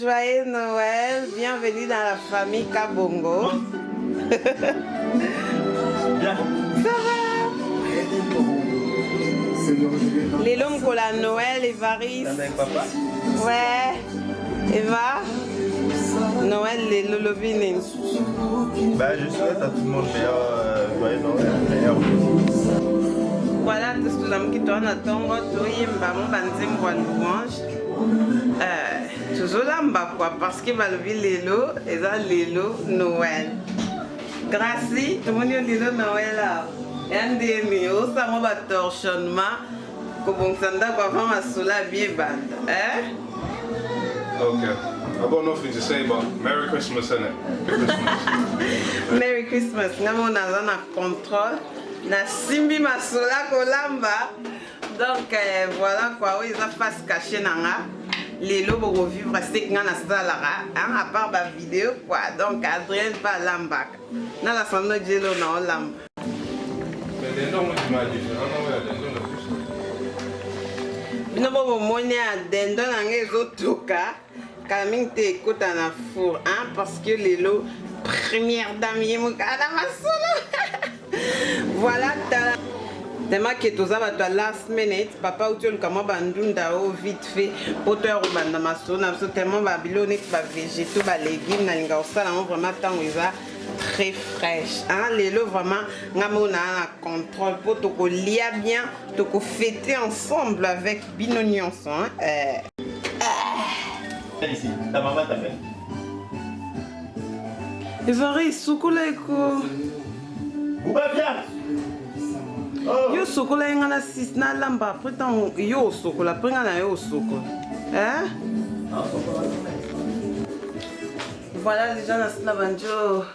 joyeux Noël, bienvenue dans la famille Kabongo. Bien. Ça va? Les l'homme qu'on a Noël, Évariste. Avec papa? Ouais. Eva? Noël, les lolobines. Bah, je souhaite à tout le monde meilleur joyeux Noël, meilleur. Voilà, tout ce que tu as tongo, toyemba, mon banzembo à louange. Toujours là, parce que va lever l'élo, et ça, l'élo Noël. Gracie, tout le monde dit l'élo Noël là. Et un des au ça m'a bat torchonnement, comme on s'en a pas vraiment sola bien bande. Hein? Okay. I've got nothing to say, but Merry Christmas, innit? Merry Christmas. Merry Christmas. Nous on a un contrôle. Na simbi masola kolamba. Donc voilà quoi, oui, ça face cachée nanga. Les lobes revivre c'est que na salara, hein, à part la vidéo quoi. Donc Adrien pas lambak. Na la sono jelo na lamba. Mais they don't want to imagine. I don't know where they don't know. Bino bobo moni a dendo nanga ezotoka. Kaming te écoute na four, hein, parce que les lots première dame yemukana masola. Voilà, tellement que tu as la last minute, papa ou tu as comment bandunda vite fait, auteur ou banda masona, tellement babylone, ba végétaux, ba légumes, nalinga osala vraiment tant très fraîche. Hein, les lots vraiment, ngamona un contrôle pour te lier bien, te fêter ensemble avec binonion hein. Ici, ta maman t'a fait. Évariste, soukoula eko. Où va bien? Oh. Yo soukoula yenga na sis na lamba après tant yo soukoula après na yo soukoula. Hein? Voilà déjà na banjo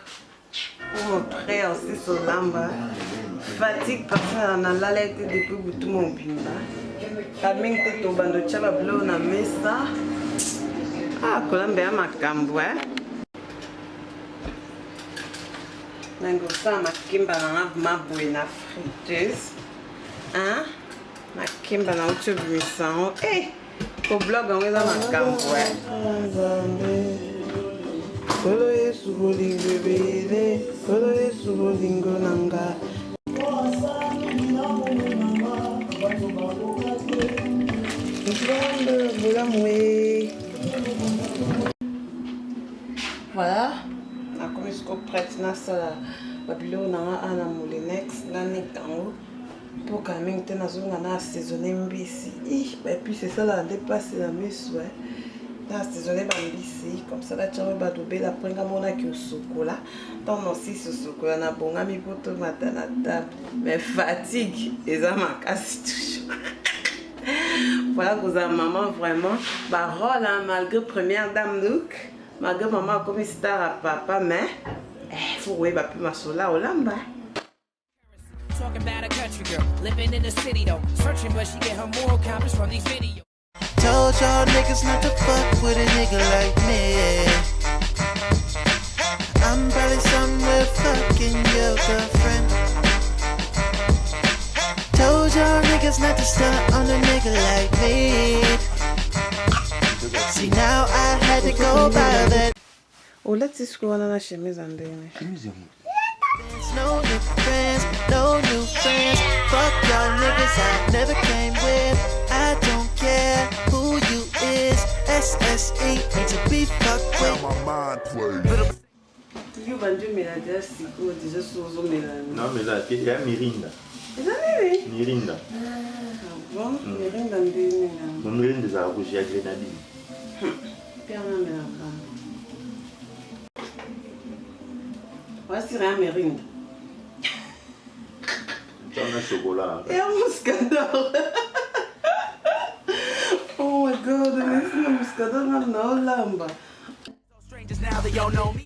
pour montrer aussi sur lamba. Fatigue parce que na la lettre depuis tout mon bimba. Kaming te to bando chaba blo na mesa. Ah, kolamba ya makambo hein. Nangosa makimba na mabwe na friteuse. Hein? Makimba na ucho bimisao. Eh! Ko blog on eza makambo hein. Kolo Yesu bolingo bele, kolo Yesu bolingo nanga. Voilà, on a commis ce qu'on prête na sala babylone na ana moulinex na nikango pour quand même te na zonga na assaisonner mbisi. Et puis c'est ça là dépasse la messe ouais. Na assaisonner mbisi comme ça là tu vas dober la prenga mona ki osokola. Tant aussi ce sokola na bonga mi poto matana table. Mais fatigue et ça makasi toujours. Voilà que vous avez maman vraiment parole hein, malgré première dame look. Malgré maman comme star à papa, mais il faut voir plus ma sola au lamba. Talking about a country girl living in the city though, searching but she get her moral compass from these videos. Told y'all niggas not to fuck with a nigga like me. I'm probably somewhere fucking your girlfriend. Told y'all niggas not to stunt on a nigga like me. See now I had to go by that. Oh, let's scroll on a chemise and then. No new friends, no new friends. Fuck y'all niggas I never came with. I don't care who you is. SSE ain't to be fucked with. My mind plays. You bandu mélanger si quoi déjà sous mélange. Non, mais là, il y a Mirinda. Oui. Mirinda. Bon, Mirinda ndini. Mirinda za rouge ya grenadine. Pierre na mélange. Voici rien Mirinda. Tu as un chocolat. Et un muscador. Oh my god, merci le muscador na lamba. Strangers now they all know me.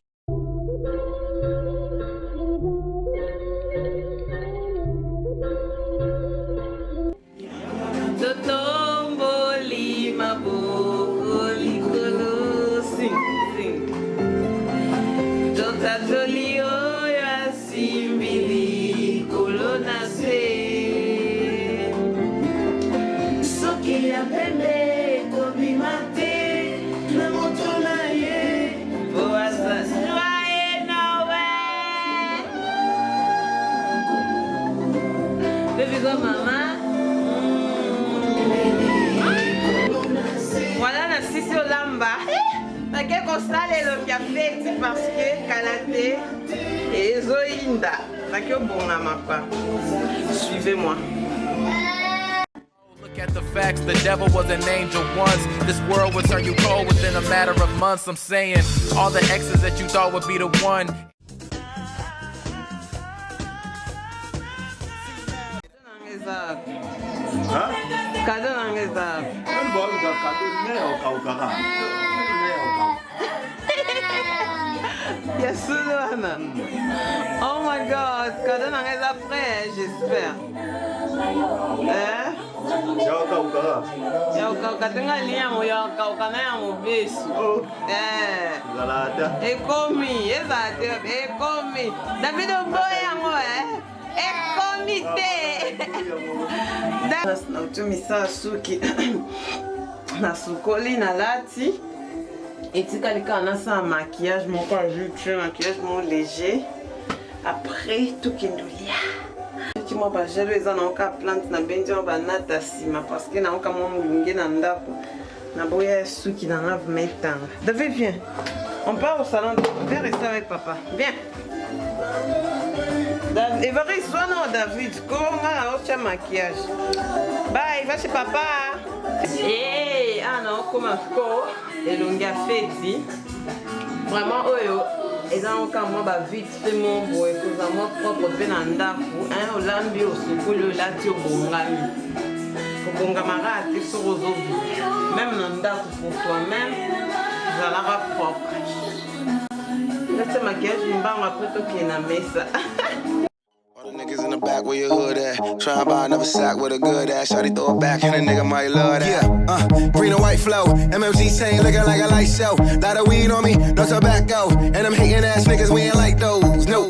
Totomboli maboko likolo sing sing. Totatoli oya simbili kolona se. Soki ya pembe kobimate na moto na Bisous maman. Voilà la sisi olamba. Nake kosala elongi ya feti parce que kalate ezoyinda. Nake obongama kwa. Suivez-moi. Look at the facts, the devil was an angel once. This world would turn you cold within a matter of months. I'm saying all the exes that you thought would be the one. Cadeau dans les arbres. Yes, Luana. Oh my God, cadeau dans les après, j'espère. Yauka tenga liya mo yauka na ya mo besu. Ekomi, ezate, ekomi. David Oboya mo Ekomite. Nautumisa suki na sukoli na lati. Etika lika na sa maquillage mon pas juste maquillage mon léger. Après tout kindulia. Tu m'as pas géré ça na ka plante na benji ba nata sima parce que na ka mo mulunge na ndako. Na boya suki na lave metanga. David viens. On part au salon. Viens rester avec papa. Viens. Évariste, soit non, David. Comment on a un maquillage? Bye, va chez papa. Eh, ah non, comment quoi? Et l'on a fait ici. Vraiment, et dans le cas, moi, vite fait mon boy, que ça m'a propre bien en dafu. Hein, au lambi au secours, le lati au bongami. Au bongamara, tu sur aux autres. Même en dafu pour toi-même, ça la propre. Là, ce maquillage, je vais après tout qui est dans la mesa. Niggas in the back where your hood at. Try and buy another sack with a good ass. Shawty throw it back and a nigga might love that. Yeah, green and white flow. MFG chain looking like a light show. Lot of weed on me, no tobacco. And them hating ass niggas, we ain't like those. No,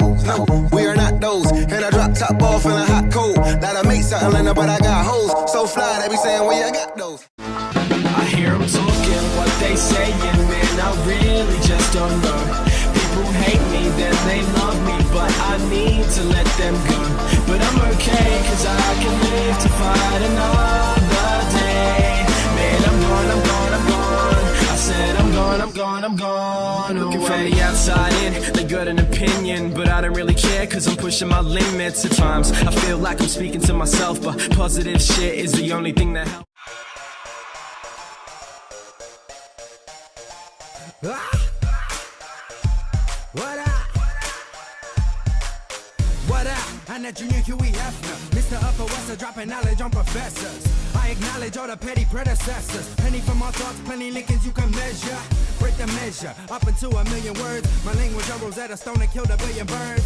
we are not those. And I drop top off in a hot cold. That I make something Linda, but I got hoes. So fly, they be saying, where you got those? I hear them talking, what they saying, man, I really just don't know. People hate me, then they love me, but I need to let them go. But I'm okay, cause I can live to fight another day. Man, I'm gone. I said I'm gone. Looking from the outside in, they got an opinion, but I don't really care, cause I'm pushing my limits at times. I feel like I'm speaking to myself, but positive shit is the only thing that helps. What up? I'm that junior Huey Hefner, Mr. Upper West, dropping knowledge on professors. I acknowledge all the petty predecessors. Penny from my thoughts, plenty Lincolns you can measure. Break the measure, up into 1,000,000 words. My language, a Rosetta Stone that killed 1,000,000,000 birds.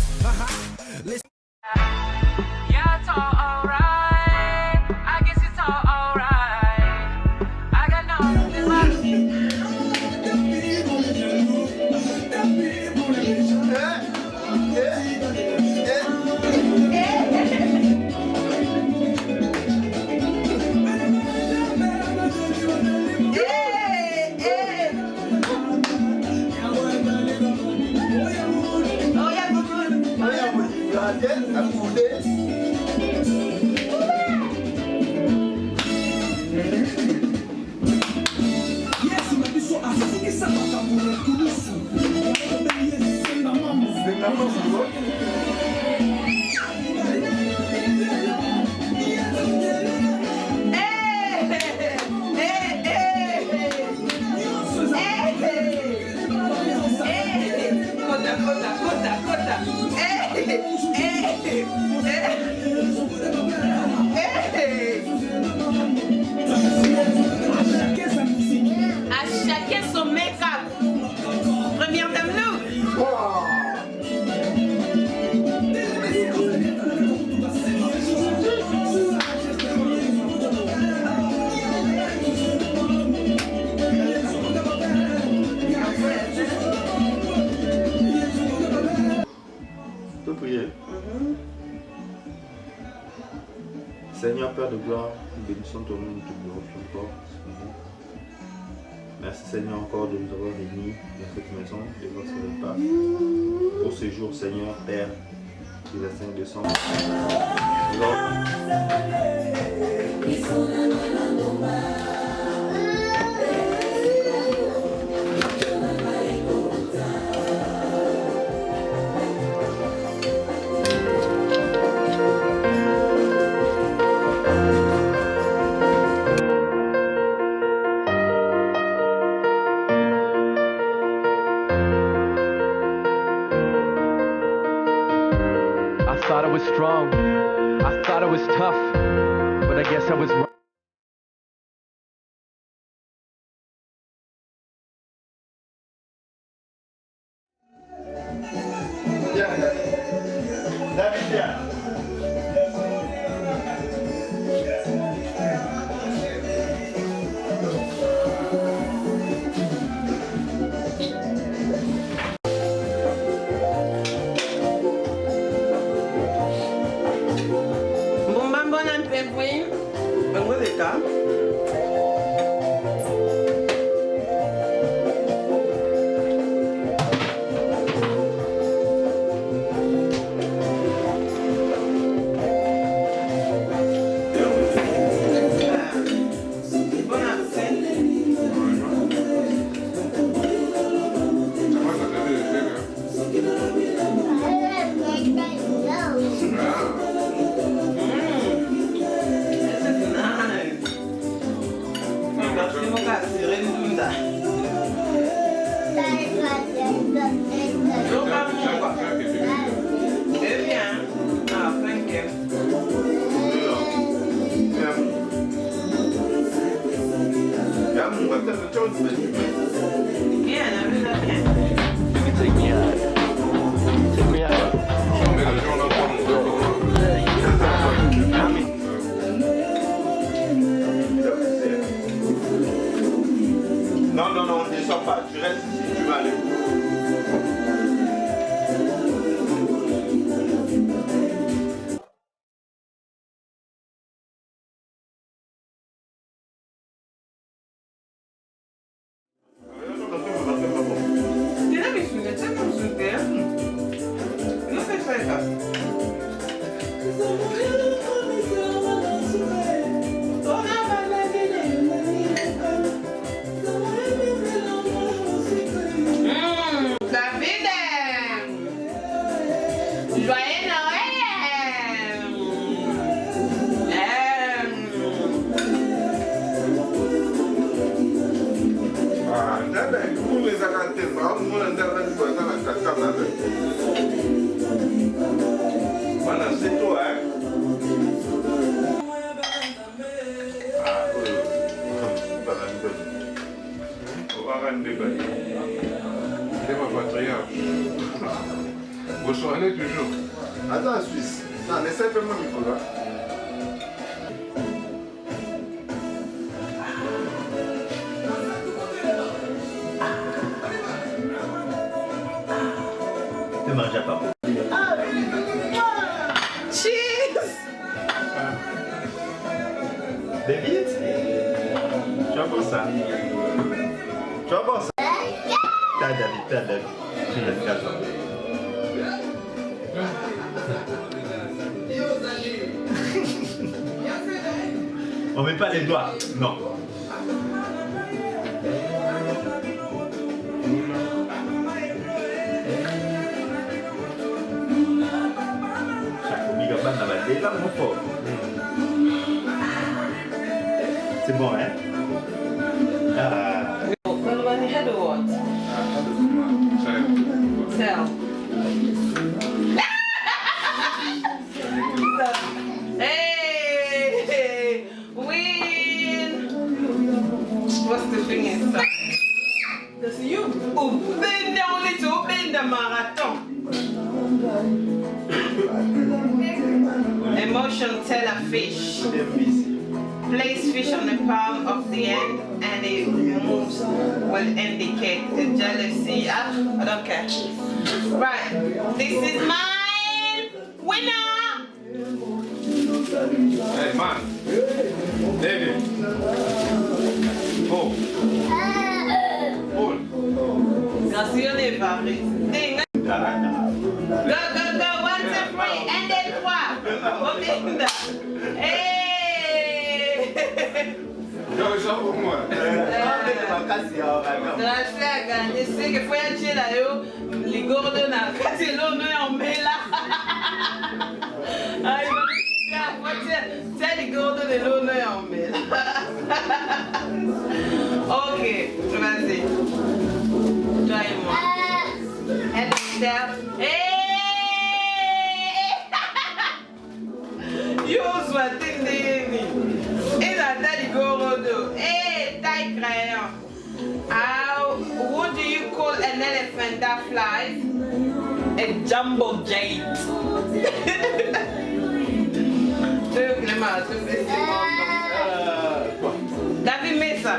Listen. Yeah, it's all alright. I guess it's all alright. I got nothing left. À chacun son make-up. Première dame look. Tu peux prier. Seigneur Père de gloire, nous bénissons ton nom, nous te glorifions encore. Merci Seigneur encore de nous avoir réunis dans cette maison, devant ce repas. Pour ce jour, Seigneur Père, du 5 décembre. was tough, but I guess I was right. Attends, Suisse. Non, mais simplement Nicolas. Tu manges pas. Cheese! David, tu vas voir ça. Tu vas voir ça. T'as David, t'as David. On met pas les doigts, non. C'est bon, hein? Head or what? Cell. Hey! Win! What's the thing inside? That's you. Open the only to open the marathon. Emotion tell a fish. Place fish on the palm of the hand and it moves will indicate the jealousy. I don't care. Right. This is mine. Winner. Hey man. David. Oh. Oh. Gracias, Fabrice. Ding. Go, go, go. 1, 2, 3. And then 3. Hey. Yo, ça pour moi. Gracias, que foi a tira eu ligordo na casilo no é o mela. Ai, você ligordo de lo no é o mela. Ok, vas-y. Try moi. And step. Hey! Use crayon. What do you call an elephant that flies? A jumbo jet. David met ça.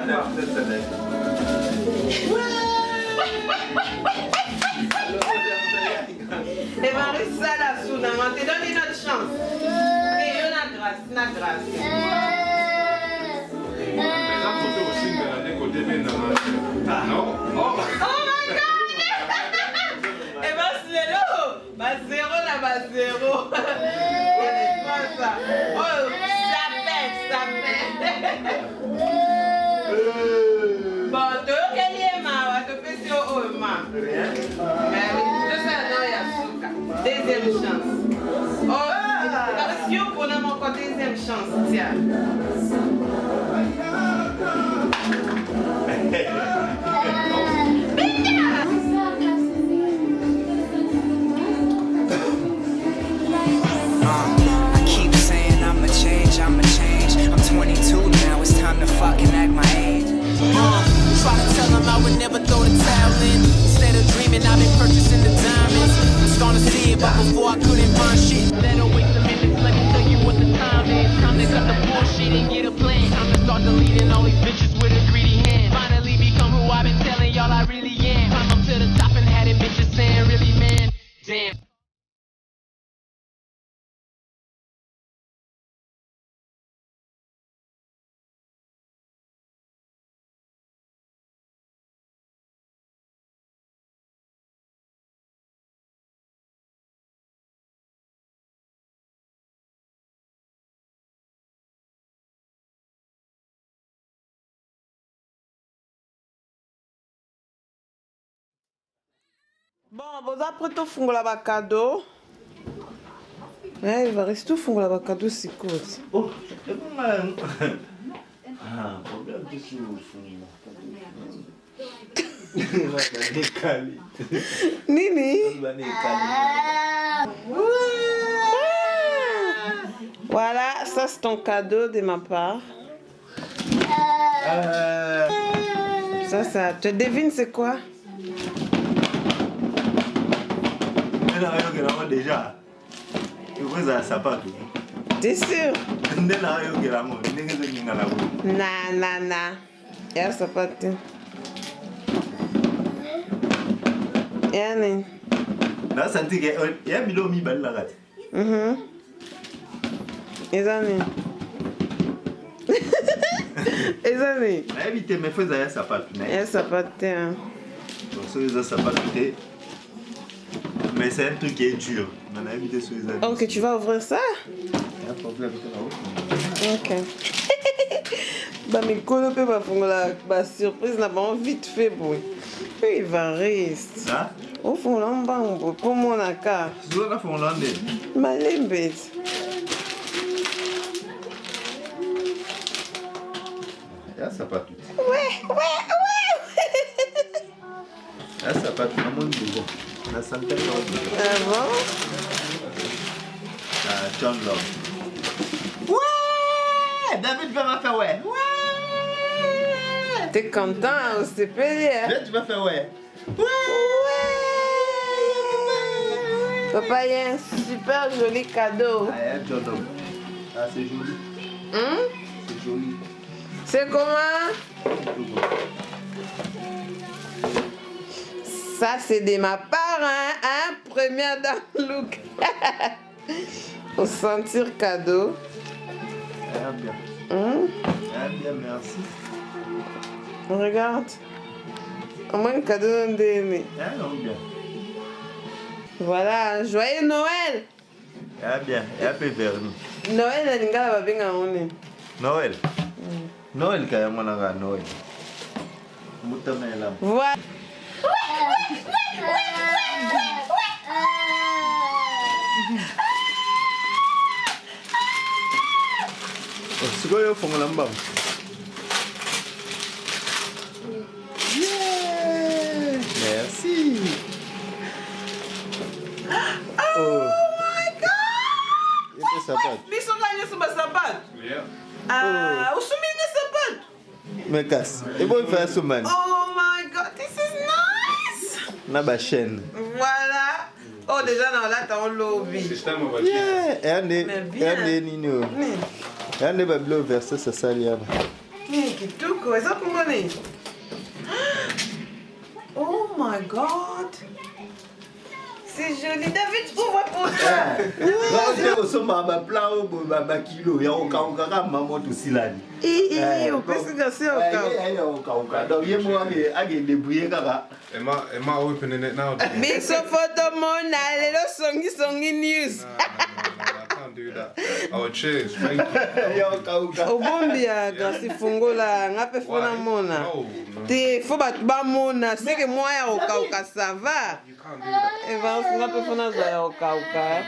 Et Marie, ça la soude, on te donne une autre chance. Et on a grâce, on a grâce. Non? Oh my God! Et ben c'est là, bah zéro là, bah zéro. C'est pas ça. Oh, ça pète. Bon, tu veux qu'elle y ait marre, tu peux sur oh marre. Mais tout ça non, il y a souka. Deuxième chance. Oh, si on prenait encore deuxième chance, tiens. I keep saying I'ma change. I'm 22 now, it's time to fucking act my age. Try to tell them I would never throw the towel in. Instead of dreaming, I've been purchasing the diamonds. I'm starting to see it, but before I couldn't find shit. Better wait a minute, let me tell you what the time is. Time to cut the bullshit and get a plan. Time to start deleting all these bitches with a greedy hand. Finally become who I've been telling y'all I really am. Climb up to the top and had it bitches saying, really man, damn. Bon, vous après tout fungola ba cadeau. Il va rester tout fungola ba cadeau si court. Oh, c'est bon man. Ah, problème de sous. Nini? Voilà, ça c'est ton cadeau de ma part. Ça, tu devines c'est quoi? Déjà. T'es sûr? Na. Ya sapatu. Yani. Na santi ke ya bilo mi balla gat. Ezani. Ezani. Na éviter mes feux ya sapatu. Ya sapatu. Donc ça sapatu. Mais c'est un truc qui est dur. On a évité sur les amis. Ok, tu vas ouvrir ça? Il y a un problème. Ok. Bah, mes colos peuvent pas faire la surprise là-bas vite fait, boy. Il va rester. Ça? Au fond, là, on va pour mon accord. Tu dois la faire en landais. Malembête. Il y a ça pas tout. Ouais. Il y a ça pas tout. On monte déjà. La santé. Ah bon? John Love. Ouais! David va faire ouais. T'es content, c'est plaisir. Là, tu vas faire ouais. Papa, il y a un super joli cadeau. Ah, il y a John Love. Ah, c'est joli. C'est joli. C'est comment? Ça, c'est de ma part, hein? Première dans le look. Au sentir cadeau. Ah, bien. Ah, bien, merci. Regarde. Au moins, le cadeau d'un déjeuner. Ah, non, bien. Voilà, joyeux Noël! Ah, bien. Et un peu vers nous. Noël, la lingala va bien on est. Noël. Noël, quand même, on a Noël. Moutamela. Voilà. C'est quoi le fond de l'ambam? Merci. Oh my God! Biso ganyo sa sapato. Yeah. Usumi na sapato. Me casse. Et bon, il fait un man. Oh my god, this is nice. Na ba chaîne. Voilà. Oh, déjà, dans là, t'as un lobby. Yeah. Et un des nino. Et un des bablo verser ça saliana. Mais qui tout quoi, ça qu'on connaît. Oh my god. C'est joli. David, ouvre pour toi. Non, c'est ma plat au kilo. Il y a aucun maman tout silani. On peut se gasser au cas. Donc, il y a moi qui a débrouillé. Am I opening it now? Big so photo mona, little songy news. I can't do that. Oh, cheers. Thank you. Obombia gasi fungola ngape fona mona. Te faut bat ba mona, c'est que moi ya okauka ça va. Et va ngape fona za ya okauka.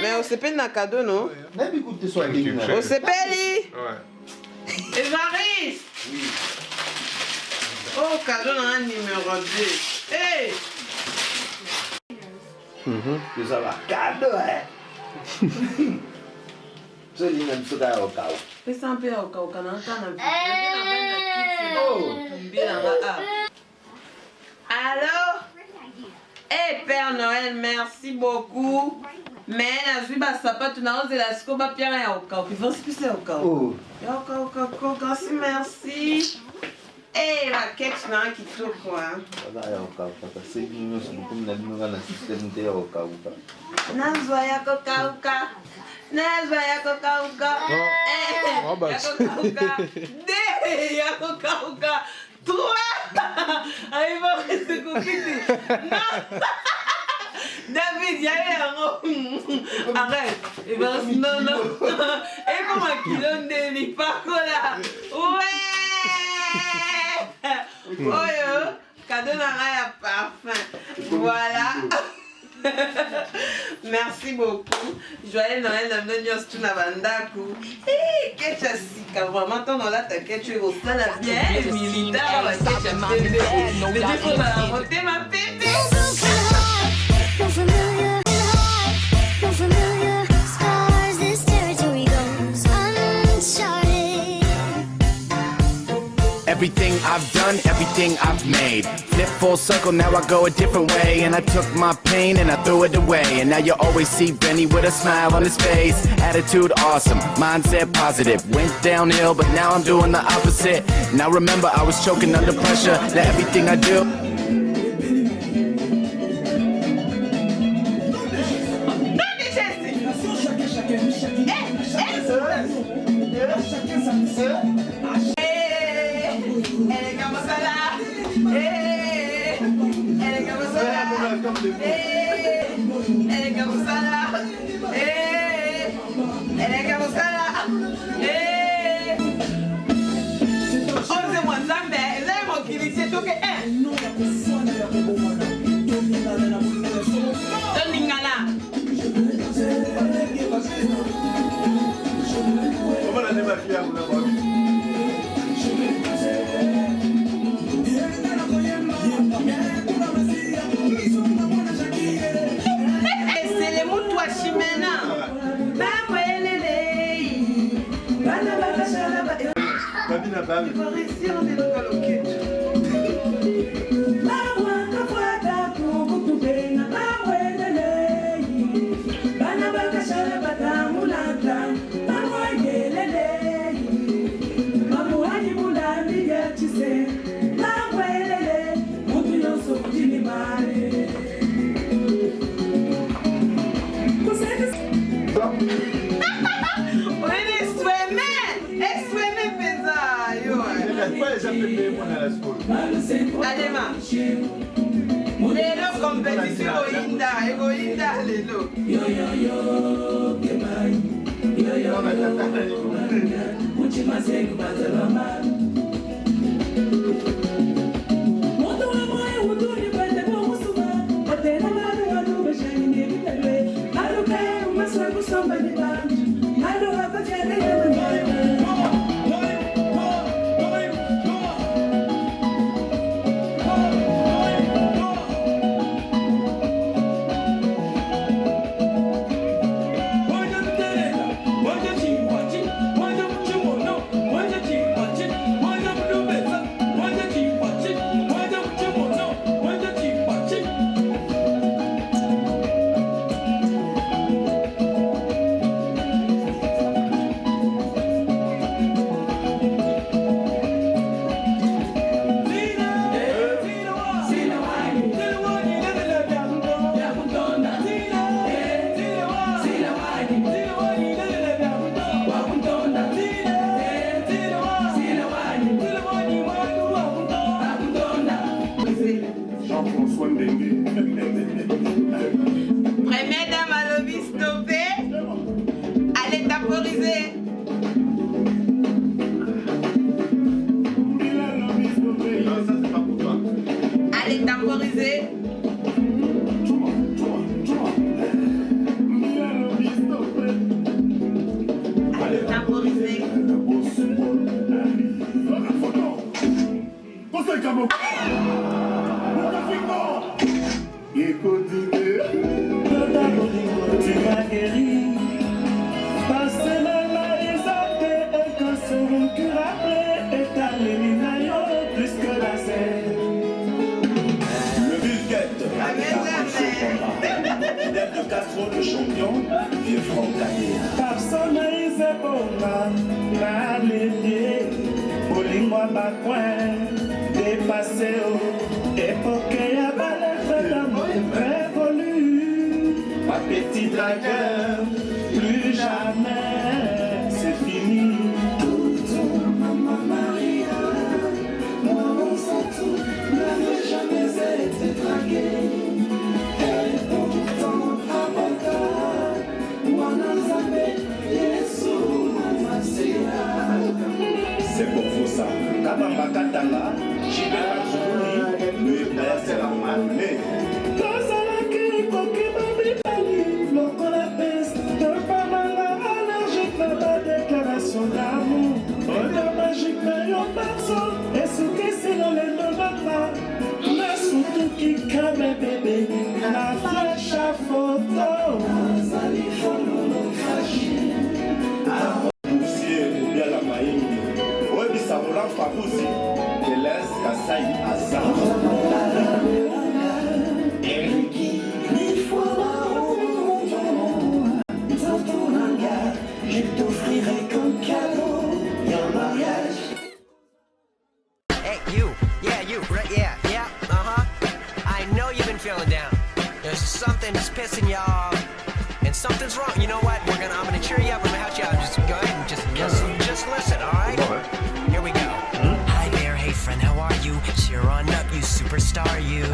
Mais on s'appelle na cadeau non? On s'appelle. Évariste. Oh, cadeau dans un numéro 2. Hey! Ça va, cadeau, hein? Je dis même ce gars au cas. Mais ça un peu au cas où on entend. Allô? Eh, Père Noël, merci beaucoup. Mais la vie, ça pas tout dans la scoba Pierre et au cas où. Il faut se pousser au cas où. Merci. Eh, la quête, n'a qui tout quoi. Nazwaya kokauka. Nazwaya kokauka. Kokauka. Toi. Il va rester coquille. David, il y a un arrête. Il va rester non. Et comme un kilo de lipacola. Ouais. Oyo, cadeau nanga ya parfum. Voilà. Merci beaucoup. Joyeux Noël, na mnenyo stu na bandaku. Eh, kecha sika vraiment ton là ta kecha au sala bien militaire la kecha bébé. Le défaut va monter ma bébé. No familiar stars, this territory goes uncharted. Everything I've done, everything I've made. Flip full circle, now I go a different way. And I took my pain and I threw it away. And now you always see Benny with a smile on his face. Attitude awesome, mindset positive. Went downhill, but now I'm doing the opposite. Now remember, I was choking under pressure. That everything I do. temporiser. Non, ça c'est pas pour toi. Allez, temporiser. Allez, temporiser. Tu m'as guéri. Passé la isate et quand son curable est allé minayo plus que la scène. Le Busquette, fidèle de Castro, le champion, vieux frontalier. Personnalisé pour ma l'été. Bolingwa bakwen, dépassé au époque ya balève d'amour révolu. Ma petit dragueur, plus jamais, c'est fini. Maman Maria, moi on sait tout, n'avais jamais été dragué. Et pourtant, avocat, moi n'en savais, Yesu, ma C'est pour vous ça. Kabamba Katanga, Chibera Zoukouni, le père c'est la malée. D'amour, odeur magique de yon perso. Et ce qui c'est dans les deux mamas, mais surtout qui crame bébé, la flèche à photo. Azali follow fragile. Poussier ou bien la maïne. Ouais, bisa Roland Fabouzi, Kélès Kassai Azar. Eriki, mille fois dans ton hangar, je t'offrirai comme cadeau un mariage. Hey, you. Yeah, you. Right, yeah. I know you've been feeling down. There's something that's pissing you off. And something's wrong. You know what? I'm gonna cheer you up. I'm gonna help you out. Just go ahead and just listen, alright? Here we go. Hi there, hey friend, how are you? Cheer on up, you superstar, you.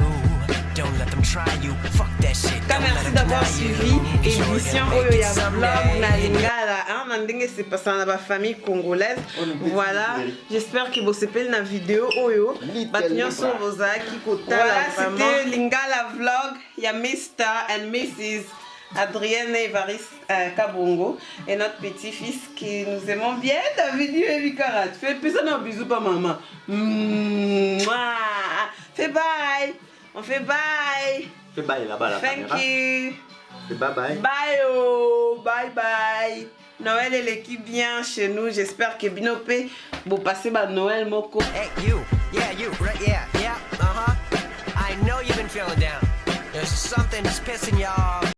Don't let them try you. Fuck that shit. Merci d'avoir suivi édition Oyo ya vlog na lingala na ndenge c'est passé na ba famille congolaise. Voilà, j'espère que vous sepeli na vidéo Oyo batunyoso bozaki kotala. Voilà, c'était lingala vlog ya Mr. and Mrs. Adrienne Evaris Kabongo et notre petit-fils qui nous aimons bien. David Evikarat. Fais un bisou pas maman. Fais bye. On fait bye. Fais bye là-bas la Thank caméra. you. Fais bye bye. Bye oh. Bye bye. Noël et l'équipe bien chez nous. J'espère que Binopé vous passez ba Noël moko. Hey, you. Yeah, you. Right, yeah. I know you've been feeling down. There's something that's pissing you off.